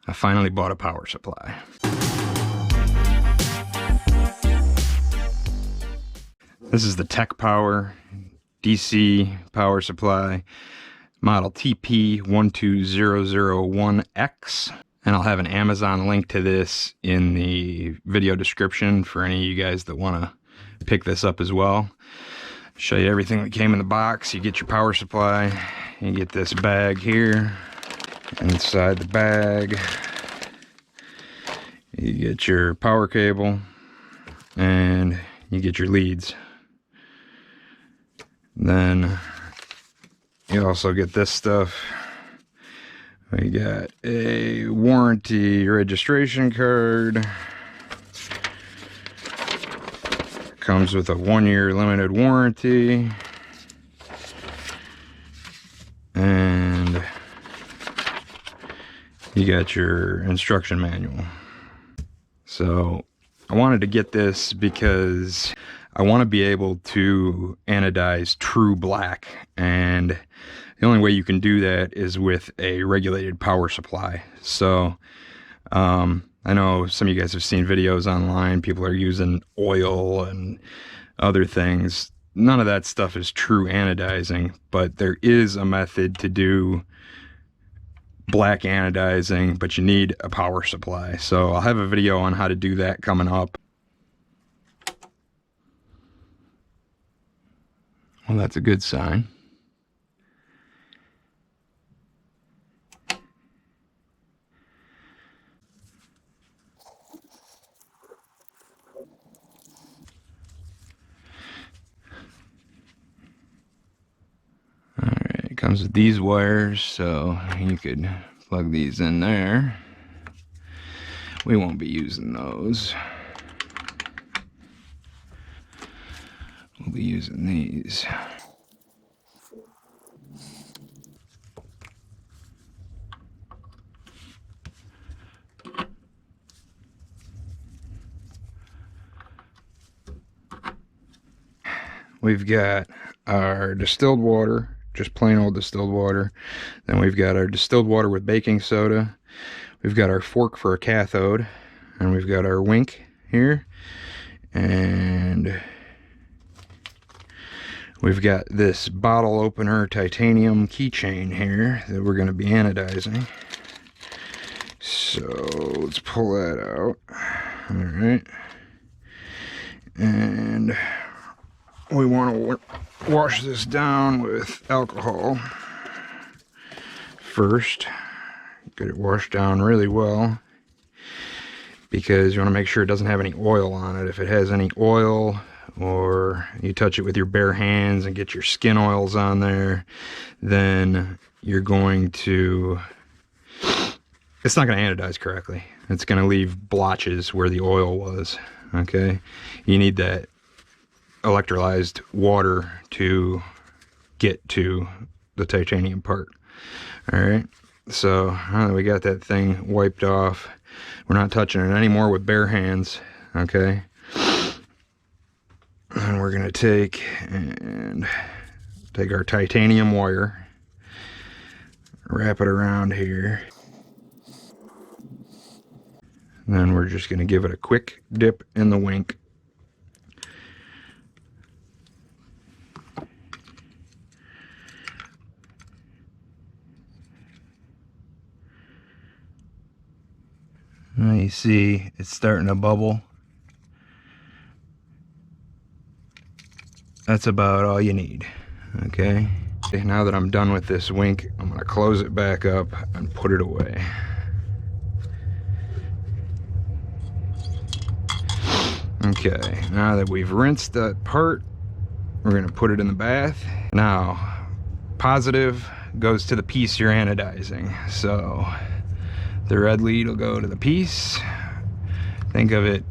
I finally bought a power supply. This is the TekPower DC power supply, model TP12001X. And I'll have an Amazon link to this in the video description for any of you guys that want to pick this up as well. Show you everything that came in the box. You get your power supply, you get this bag here. Inside the bag, you get your power cable and you get your leads. Then you also get this stuff. We got a warranty registration card. Comes with a 1-year limited warranty. And you got your instruction manual. So I wanted to get this because I want to be able to anodize true black, and the only way you can do that is with a regulated power supply. So I know some of you guys have seen videos online, people are using oil and other things. None of that stuff is true anodizing, but there is a method to do black anodizing, but you need a power supply. So I'll have a video on how to do that coming up. Well, that's a good sign. Alright, it comes with these wires, so you could plug these in there. We won't be using those. We'll be using these. We've got our distilled water, just plain old distilled water. Then we've got our distilled water with baking soda. We've got our fork for a cathode, and we've got our Whink here, and we've got this bottle opener titanium keychain here that we're going to be anodizing. So let's pull that out. All right, and we want to wash this down with alcohol first. Get it washed down really well, because you want to make sure it doesn't have any oil on it. If it has any oil, or you touch it with your bare hands and get your skin oils on there, then you're going to, it's not going to anodize correctly. It's going to leave blotches where the oil was. Okay, you need that electrolyzed water to get to the titanium part. All right, so now that we got that thing wiped off, we're not touching it anymore with bare hands. Okay, and we're gonna take our titanium wire, wrap it around here, and then we're just gonna give it a quick dip in the Whink. Now you see it's starting to bubble. That's about all you need. Okay, now that I'm done with this Whink, I'm going to close it back up and put it away. Okay, now that we've rinsed that part, we're going to put it in the bath. Now, positive goes to the piece you're anodizing. So the red lead will go to the piece. Think of it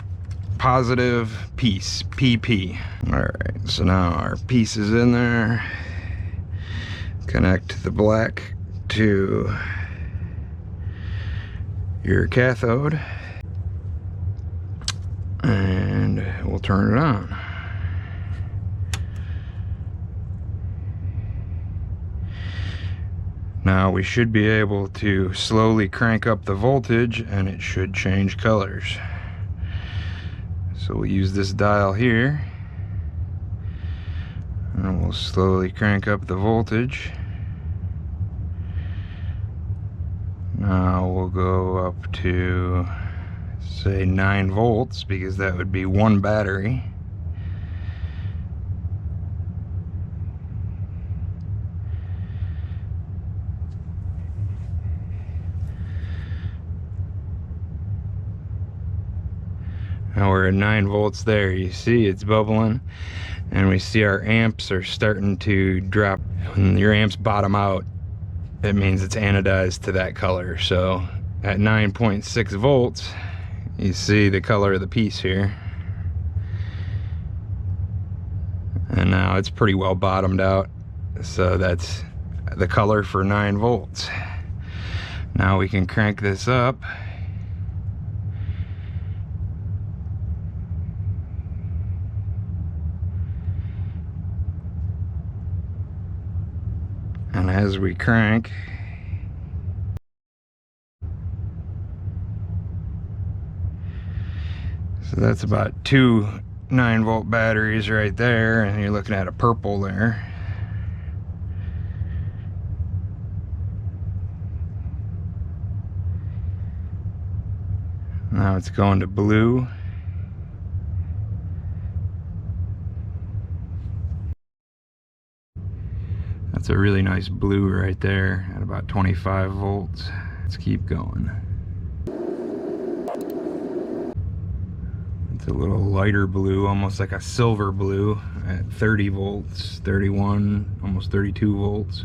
positive piece, PP. All right, so now our piece is in there. Connect the black to your cathode, and we'll turn it on. Now we should be able to slowly crank up the voltage and it should change colors. So we'll use this dial here and we'll slowly crank up the voltage. Now we'll go up to, say, 9 volts because that would be one battery. Now we're at 9 volts there. You see it's bubbling, and we see our amps are starting to drop. When your amps bottom out, it means it's anodized to that color. So at 9.6 volts, you see the color of the piece here. And now it's pretty well bottomed out. So that's the color for 9 volts. Now we can crank this up. And as we crank, so that's about 2 9-volt batteries right there, and you're looking at a purple there. Now it's going to blue. That's a really nice blue right there at about 25 volts. Let's keep going. It's a little lighter blue, almost like a silver blue at 30 volts, 31, almost 32 volts.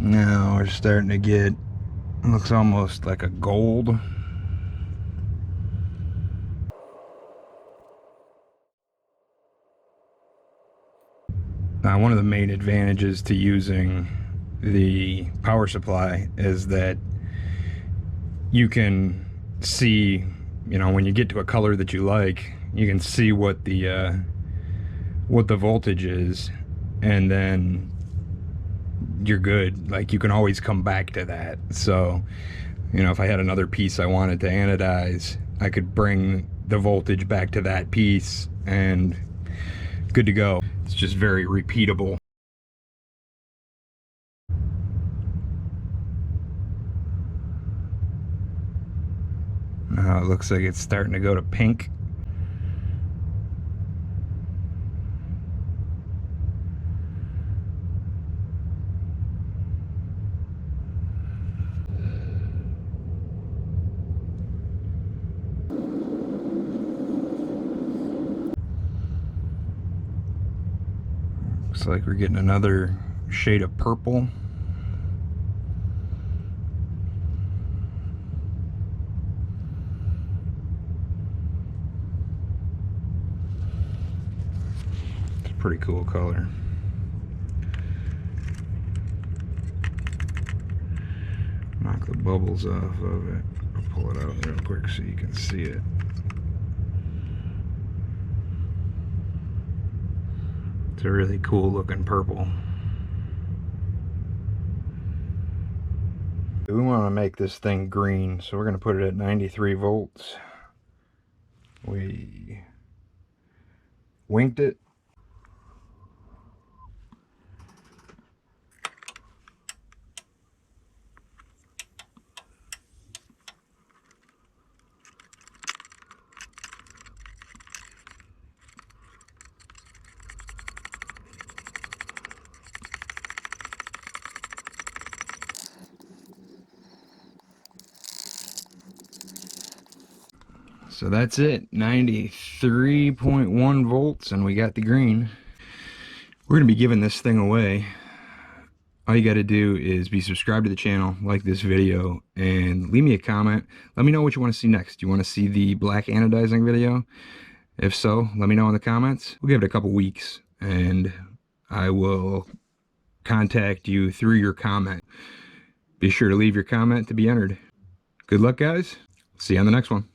Now we're starting to get, looks almost like a gold. Now, one of the main advantages to using the power supply is that you can see, you know, when you get to a color that you like, you can see what the voltage is, and then you're good. Like, you can always come back to that. So, you know, if I had another piece I wanted to anodize, I could bring the voltage back to that piece and good to go. It's just very repeatable. Now it looks like it's starting to go to pink. Looks like we're getting another shade of purple. It's a pretty cool color. Knock the bubbles off of it. I'll pull it out real quick so you can see it. It's a really cool looking purple. We want to make this thing green, so we're going to put it at 93 volts. We winked it. So that's it, 93.1 volts, and we got the green. We're going to be giving this thing away. All you got to do is be subscribed to the channel, like this video, and leave me a comment. Let me know what you want to see next. Do you want to see the black anodizing video? If so, let me know in the comments. We'll give it a couple weeks, and I will contact you through your comment. Be sure to leave your comment to be entered. Good luck, guys. See you on the next one.